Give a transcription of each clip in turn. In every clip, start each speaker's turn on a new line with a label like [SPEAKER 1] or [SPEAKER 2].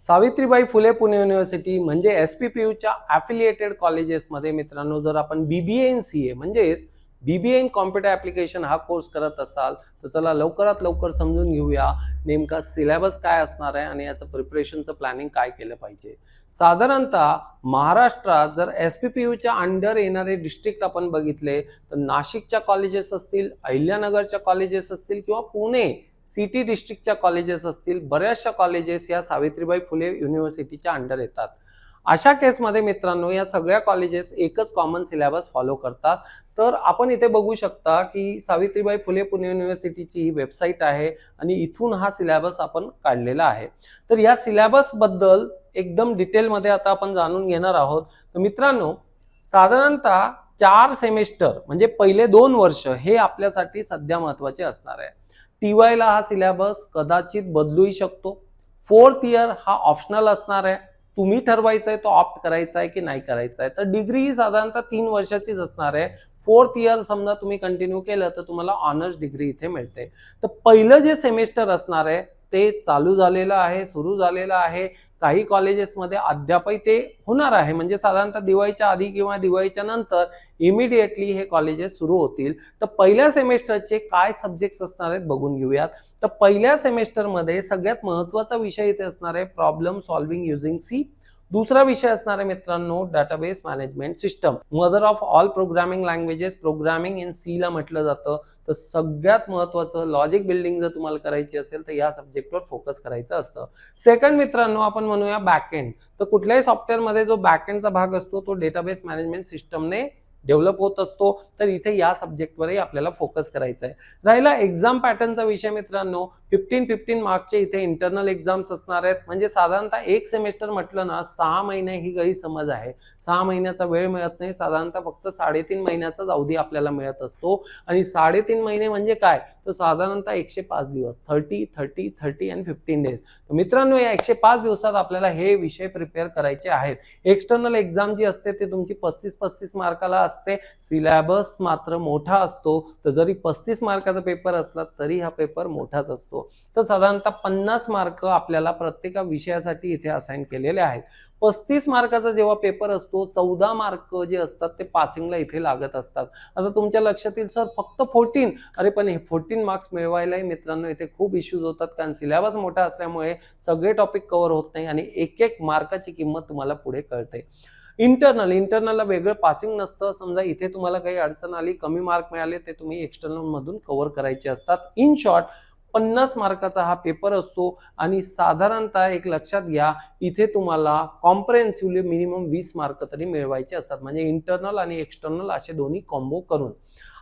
[SPEAKER 1] Savitribai Phule Pune university म्हणजे एसपीपीयूच्या affiliated कॉलेजेसमध्ये मित्रांनो, जर आपण बीबीए इन सीए म्हणजेच बीबीए इन कॉम्प्युटर ॲप्लिकेशन हा कोर्स करत असाल तर चला लवकरात लवकर समजून घेऊया नेमका सिलेबस काय असणार आहे आणि याचं प्रिपरेशनचं प्लॅनिंग काय केलं पाहिजे. साधारणतः महाराष्ट्रात जर एसपीपीयूच्या अंडर येणारे डिस्ट्रिक्ट आपण बघितले तर नाशिकच्या कॉलेजेस असतील, अहिल्यानगरच्या कॉलेजेस असतील किंवा पुणे सिटी डिस्ट्रिक्टच्या कॉलेजेस असतील, बऱ्याचशा कॉलेजेस या सावित्रीबाई फुले युनिव्हर्सिटीच्या अंडर येतात. अशा केसमध्ये मित्रांनो या सगळ्या कॉलेजेस एकच कॉमन सिलेबस फॉलो करतात. तर आपण इथे बघू शकता की सावित्रीबाई फुले पुणे युनिव्हर्सिटीची ही वेबसाईट आहे आणि इथून हा सिलेबस आपण काढलेला आहे. तर या सिलेबस बद्दल एकदम डिटेलमध्ये आता आपण जाणून घेणार आहोत. तर मित्रांनो, साधारणतः 4 सेमेस्टर म्हणजे पहिले 2 वर्ष हे आपल्यासाठी सध्या महत्त्वाचे असणार आहे. टीवायला हा सिलेबस कदाचित बदलूही शकतो. 4th इयर हा ऑप्शनल असणार आहे. तुम्ही ठरवायचं आहे तो ऑप्ट करायचा आहे की नाही करायचा आहे. तर डिग्री ही साधारणतः 3 वर्षाचीच असणार आहे. 4th इयर समजा तुम्ही कंटिन्यू केलं तर तुम्हाला ऑनर्स डिग्री इथे मिळते. तर पहिलं जे सेमेस्टर असणार आहे ते चालू झालेलं आहे, सुरू झालेलं आहे. काही कॉलेजेसमध्ये अद्यापही ते होणार आहे, म्हणजे साधारणतः दिवाळीच्या आधी किंवा दिवाळीच्या नंतर इमिडिएटली हे कॉलेजेस सुरू होतील. तर पहिल्या सेमेस्टरचे काय सब्जेक्ट्स असणार आहेत बघून घेऊयात. तर पहिल्या सेमेस्टरमध्ये सगळ्यात महत्त्वाचा विषय इथे असणार आहे प्रॉब्लेम सॉल्व्हिंग युजिंग सी. दुसरा विषय असणार आहे मित्रांनो database management system, mother of all programming languages. Programming in C ला म्हटलं जातं. तर सगळ्यात महत्त्वाचं लॉजिक बिल्डिंग जर तुम्हाला करायची असेल तर या सब्जेक्टवर फोकस करायचं असतं. सेकंड मित्रांनो आपण म्हणूया बॅकएंड. तर कुठल्याही सॉफ्टवेअरमध्ये जो बॅकएंडचा भाग असतो तो डेटाबेस मॅनेजमेंट सिस्टमने डेव्हलप होत असतो. तर इथे या सब्जेक्टवरही आपल्याला फोकस करायचा आहे. राहिला एक्झाम पॅटर्नचा विषय मित्रांनो, 15 मार्कचे इथे इंटरनल एक्झाम्स असणार आहेत. म्हणजे साधारणतः एक सेमेस्टर म्हटलं ना 6 महिने ही गैरसमज आहे. 6 महिन्याचा वेळ मिळत नाही, साधारणतः फक्त 3.5 महिन्याचाच अवधी आपल्याला मिळत असतो. आणि 3.5 महिने म्हणजे काय, तर साधारणतः 105 दिवस, 30 आणि 15 डेज. मित्रांनो या 105 दिवसात आपल्याला हे विषय प्रिपेअर करायचे आहेत. एक्सटर्नल एक्झाम जी असते ते तुमची 35 मार्काला असते. सिलेबस मात्र मोठा असतो. तर जरी 35 मार्काचा पेपर असला तरी हा पेपर मोठाच असतो. तर साधारणतः 50 मार्क आपल्याला प्रत्येक विषयासाठी इथे असाइन केलेले आहेत. 35 मार्काचा जेव्हा पेपर असतो 14 मार्क जे असतात ते पासिंगला इथे लागत असतात. आता तुमच्या लक्षात येईल सर फक्त 14, अरे पण हे 14 मार्क्स मिळवायलाही मित्रांनो इथे खूप इश्यूज होतात, कारण सिलेबस मोठा असल्यामुळे सगळे टॉपिक कव्हर होत नाही आणि एक मार्काची किंमत तुम्हाला पुढे कळते. इंटरनलला वेगळं पासिंग नसतं. समजा इथे तुम्हाला काही अडचण आली, कमी मार्क मिळाले, ते तुम्ही एक्सटर्नल मधून कव्हर करायचे असतात. इन शॉर्ट 50 मार्काचा हा पेपर असतो आणि साधारणतः एक लक्षात घ्या इथे तुम्हाला कॉम्प्रिहेन्सिव्हली मिनिमम 20 मार्क तरी मिळवायचे असतात, म्हणजे इंटरनल आणि एक्सटर्नल असे दोन्ही कॉम्बो करून.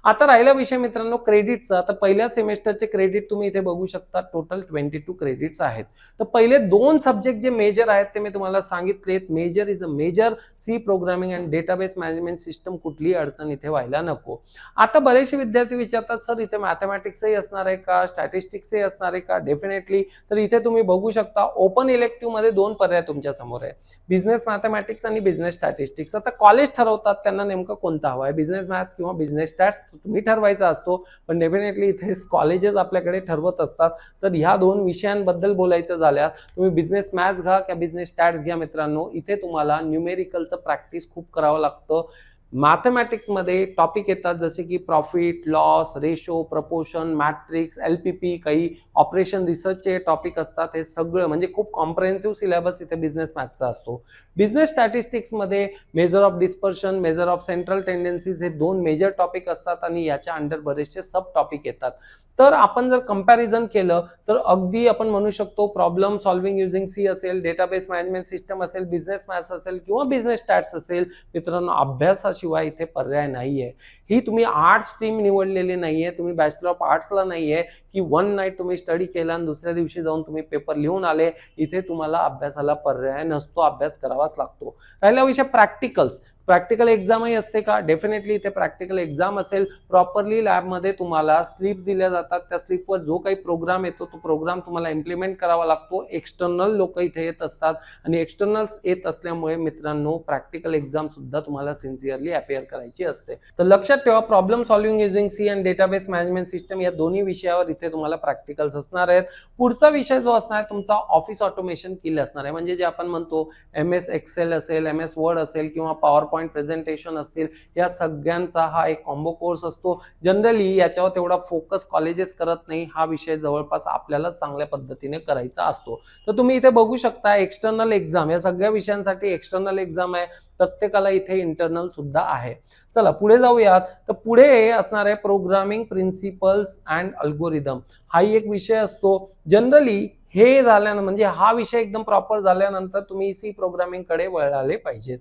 [SPEAKER 1] आता राहिला विषय मित्रांनो क्रेडिटचा. तर पहिल्या सेमेस्टरचे क्रेडिट तुम्ही इथे बघू शकता, टोटल 22 क्रेडिट्स आहेत. तर पहिले 2 सब्जेक्ट जे मेजर आहेत ते मी तुम्हाला सांगितलेत. Major is a major C programming and database management system. कुठलीही अडचण इथे व्हायला नको. आता बरेचसे विद्यार्थी विचारतात सर इथे मॅथमॅटिक्सही असणार आहे का, स्टॅटिस्टिक्सही असणार आहे का. डेफिनेटली. तर इथे तुम्ही बघू शकता ओपन इलेक्टिव्ह मध्ये 2 पर्याय तुमच्या समोर आहे, बिझनेस मॅथमॅटिक्स आणि बिझनेस स्टॅटिस्टिक्स. आता कॉलेज ठरवतात त्यांना नेमकं कोणता हवा आहे, बिझनेस मॅथ्स किंवा बिझनेस स्टॅट्स तुम्ही ठरवायचा असतो. पण डेफिनेटली इथे कॉलेजेस आपल्याकडे ठरवत असतात. तर ह्या 2 विषयांबद्दल बोलायचं झाल्यास तुम्ही बिझनेस मॅथ्स घ्या किंवा बिझनेस स्टॅट्स घ्या मित्रांनो. इथे तुम्हाला न्यूमेरिकलचं प्रॅक्टिस खूप करावं लागतं. मॅथमॅटिक्स मध्ये टॉपिक येतात जसे की profit loss ratio, proportion, matrix, LPP, काही ऑपरेशन रिसर्चचे टॉपिक असतात. हे सगळं म्हणजे खूप कॉम्प्रिहेन्सिव्ह सिलेबस इथे बिझनेस मॅथचा असतो. बिझनेस स्टॅटिस्टिक्स मध्ये measure of dispersion, measure of central tendencies हे 2 मेजर टॉपिक असतात आणि याच्या अंडर बरेचसे सब टॉपिक येतात. तर आपण जर कंपॅरिझन केलं तर अगदी आपण म्हणू शकतो प्रॉब्लेम सॉल्व्हिंग युजिंग सी असेल, डेटाबेस मॅनेजमेंट सिस्टम असेल, बिझनेस मॅथ्स असेल किंवा बिझनेस स्टॅट्स असेल, मित्रांनो अभ्यासाशिवाय इथे पर्याय नाहीये. ही तुम्ही आर्ट्स स्ट्रीम निवडलेली नाहीये, तुम्ही बॅचलर ऑफ आर्ट्सला नाहीये की वन नाईट तुम्ही स्टडी केला आणि दुसऱ्या दिवशी जाऊन तुम्ही पेपर लिहून आले. इथे तुम्हाला अभ्यासाला पर्याय नसतो, अभ्यास करावाच लागतो. राहिला विषय प्रॅक्टिकल्स. प्रॅक्टिकल एक्झामही असते का? डेफिनेटली इथे प्रॅक्टिकल एक्झाम असेल. प्रॉपरली लॅबमध्ये तुम्हाला स्लिप्स दिल्या जातात. त्या स्लिपवर जो काही प्रोग्राम येतो तो प्रोग्राम तुम्हाला इम्प्लिमेंट करावा लागतो. एक्सटर्नल लोक इथे येत असतात आणि एक्सटर्नल्स येत असल्यामुळे मित्रांनो प्रॅक्टिकल एक्झाम सुद्धा तुम्हाला सिन्सिअरली अपिअर करायची असते. तर लक्षात ठेवा, problem solving using C and database management system या दोन्ही विषयावर इथे तुम्हाला प्रॅक्टिकल्स असणार आहेत. पुढचा विषय जो असणार आहे तुमचा ऑफिस ऑटोमेशन स्किल असणार आहे. म्हणजे जे आपण म्हणतो MS एक्सेल असेल, MS वर्ड असेल किंवा पॉवर पॉईंट प्रेझेंटेशन असतील, या सगळ्यांचा हा एक कॉम्बो कोर्स असतो. जनरली याच्यावर तेवढा फोकस कॉलेजेस करत नाही. हा विषय जवळपास आपल्याला चांगल्या पद्धतीने करायचा असतो. तर तुम्ही इथे बघू शकता एक्सटर्नल एक्झाम, या सगळ्या विषयांसाठी एक्सटर्नल एक्झाम आहे. प्रत्येकाला इथे इंटरनल सुद्धा आहे. चला पुढे जाऊयात. तर पुढे असणार आहे प्रोग्रामिंग प्रिन्सिपल्स अँड अल्गोरिदम. हाही एक विषय असतो. जनरली हे झाल्यानंतर म्हणजे हा विषय एकदम प्रॉपर झाल्यानंतर तुम्ही सी प्रोग्रामिंग कडे वळाले पाहिजेत.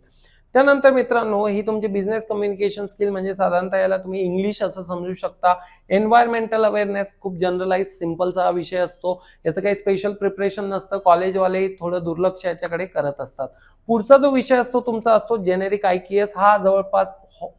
[SPEAKER 1] त्यानंतर मित्रांनो ही तुमची बिझनेस कम्युनिकेशन स्किल म्हणजे साधारणतः याला तुम्ही इंग्लिश असं समजू शकता. एन्व्हायरमेंटल अवेअरनेस खूप जनरलाइज सिंपलचा हा विषय असतो. याचं काही स्पेशल प्रिपरेशन नसतं. कॉलेजवाले थोडं दुर्लक्ष याच्याकडे करत असतात. पुढचा जो विषय असतो तुमचा असतो जेनेरिक IKS. हा जवळपास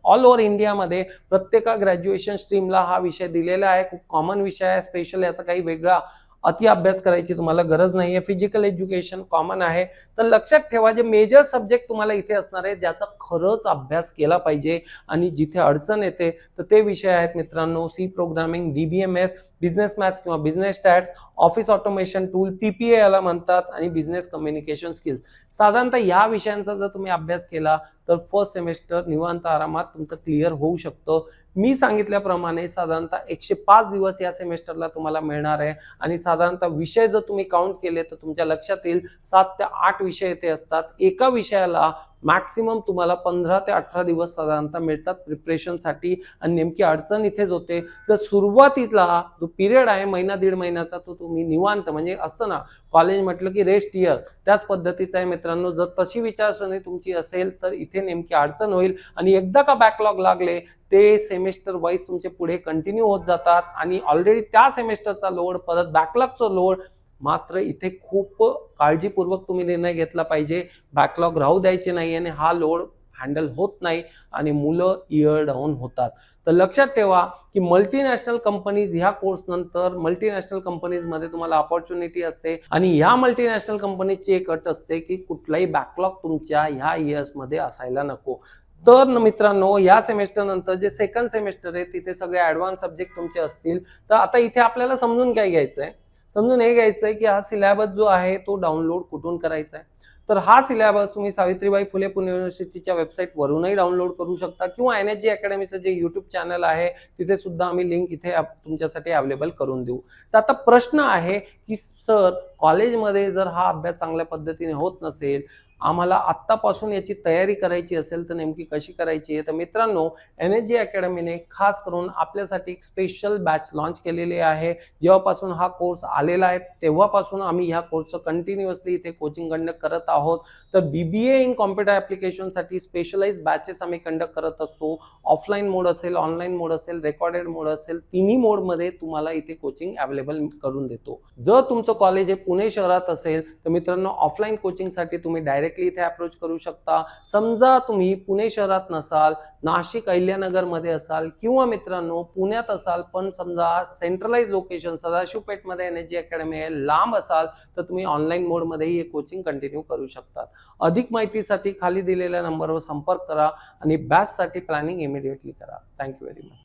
[SPEAKER 1] ऑल ओव्हर इंडियामध्ये प्रत्येका ग्रॅज्युएशन स्ट्रीमला हा विषय दिलेला आहे. खूप कॉमन विषय आहे. स्पेशल याचा काही वेगळा अति अभ्यास करायची तुम्हाला गरज नाहीये. फिजिकल एज्युकेशन कॉमन आहे. तर लक्षात ठेवा जे मेजर सब्जेक्ट तुम्हाला इथे असणार आहे ज्याचा खरंच अभ्यास केला पाहिजे आणि जिथे अडचण येते तर ते विषय आहेत मित्रांनो C programming, DBMS, business maths किंवा business stats, office automation tool, PPA याला म्हणतात, आणि बिझनेस कम्युनिकेशन स्किल्स. साधारणतः या विषयांचा जर तुम्ही अभ्यास केला तर फर्स्ट सेमेस्टर निवांत आरामात तुमचं क्लिअर होऊ शकतं. मी सांगितल्याप्रमाणे साधारणतः 105 दिवस या सेमेस्टरला तुम्हाला मिळणार आहे आणि साधारणतः विषय जर तुम्ही काउंट केले तर तुमच्या लक्षात येईल 7 ते 8 विषय येथे असतात. एका विषयाला मॅक्सिमम तुम्हाला 15 ते 18 दिवस साधारणतः मिळतात प्रिपरेशनसाठी. आणि नेमकी अडचण इथेच होते, जर सुरुवातीला जो पिरियड आहे महिना दीड महिन्याचा तो तुम्ही निवांत म्हणजे असतं ना कॉलेज म्हटलं की रेस्ट इयर, त्याच पद्धतीचा आहे मित्रांनो. जर तशी विचारसरणी तुमची असेल तर इथे नेमकी अडचण होईल आणि एकदा का बॅकलॉग लागले ते सेमेस्टर वाईज तुमचे पुढे कंटिन्यू होत जातात आणि ऑलरेडी त्या सेमेस्टरचा लोड परत बॅकलॉगचा लोड. मात्र इथे खूप काळजीपूर्वक तुम्ही निर्णय घेतला पाहिजे. बॅकलॉग राहू द्यायचे नाही आणि हा लोड हँडल होत नाही आणि मुलं इयर डाऊन होतात. तर लक्षात ठेवा की मल्टीनॅशनल कंपनीज ह्या कोर्स नंतर मल्टीनॅशनल कंपनीजमध्ये तुम्हाला अपॉर्च्युनिटी असते आणि ह्या मल्टीनॅशनल कंपनीची एक अट असते की कुठलाही बॅकलॉग तुमच्या ह्या इयर्समध्ये असायला नको. तर मित्रांनो या सेमेस्टर नंतर जे सेकंड सेमेस्टर आहे तिथे सगळे ऍडव्हान्स सब्जेक्ट तुमचे असतील. तर आता इथे आपल्याला समजून काय घ्यायचंय, समजून हे घ्यायचंय की हा सिलेबस जो आहे तो डाउनलोड कुठून करायचा आहे. तर हा सिलेबस तुम्ही सावित्रीबाई फुले पुणे युनिव्हर्सिटीच्या वेबसाईटवरूनही डाउनलोड करू शकता किंवा NSG अकॅडमीचं जे YouTube चॅनल आहे तिथे सुद्धा आम्ही लिंक इथे तुमच्यासाठी अवेलेबल करून देऊ. तर आता प्रश्न आहे की सर कॉलेजमध्ये जर हा अभ्यास चांगल्या पद्धतीने होत नसेल, आम्हाला आत्तापासून याची तयारी करायची असेल तर नेमकी कशी करायची आहे. तर मित्रांनो NSG अकॅडमीने खास करून आपल्यासाठी एक स्पेशल बॅच लॉन्च केलेली आहे. जेव्हापासून हा कोर्स आलेला आहे तेव्हापासून आम्ही ह्या कोर्सचं कंटिन्युअसली इथे कोचिंग कंडक्ट करत आहोत. तर BBA इन कॉम्प्युटर ॲप्लिकेशनसाठी स्पेशलाइज बॅचेस आम्ही कंडक्ट करत असतो. ऑफलाईन मोड असेल, ऑनलाईन मोड असेल, रेकॉर्डेड मोड असेल, तिन्ही मोडमध्ये तुम्हाला इथे कोचिंग अवेलेबल करून देतो. जर तुमचं कॉलेज हे पुणे शहरात असेल तर मित्रांनो ऑफलाईन कोचिंगसाठी तुम्ही डायरेक्टली इथे अप्रोच करू शकता. समजा तुम्ही पुणे शहरात नसाल, नाशिक अहिल्यानगर मध्ये असाल किंवा मित्रांनो पुण्यात असाल पण समजा सेंट्रलाइज लोकेशन सदाशिवपेठ मध्ये NSG अकॅडमी आहे, लांब असाल तर तुम्ही ऑनलाईन मोड मध्येही हे कोचिंग कंटिन्यू करू शकता. अधिक माहितीसाठी खाली दिलेल्या नंबरवर संपर्क करा आणि बॅचसाठी प्लॅनिंग इमिडिएटली करा. Thank you very much.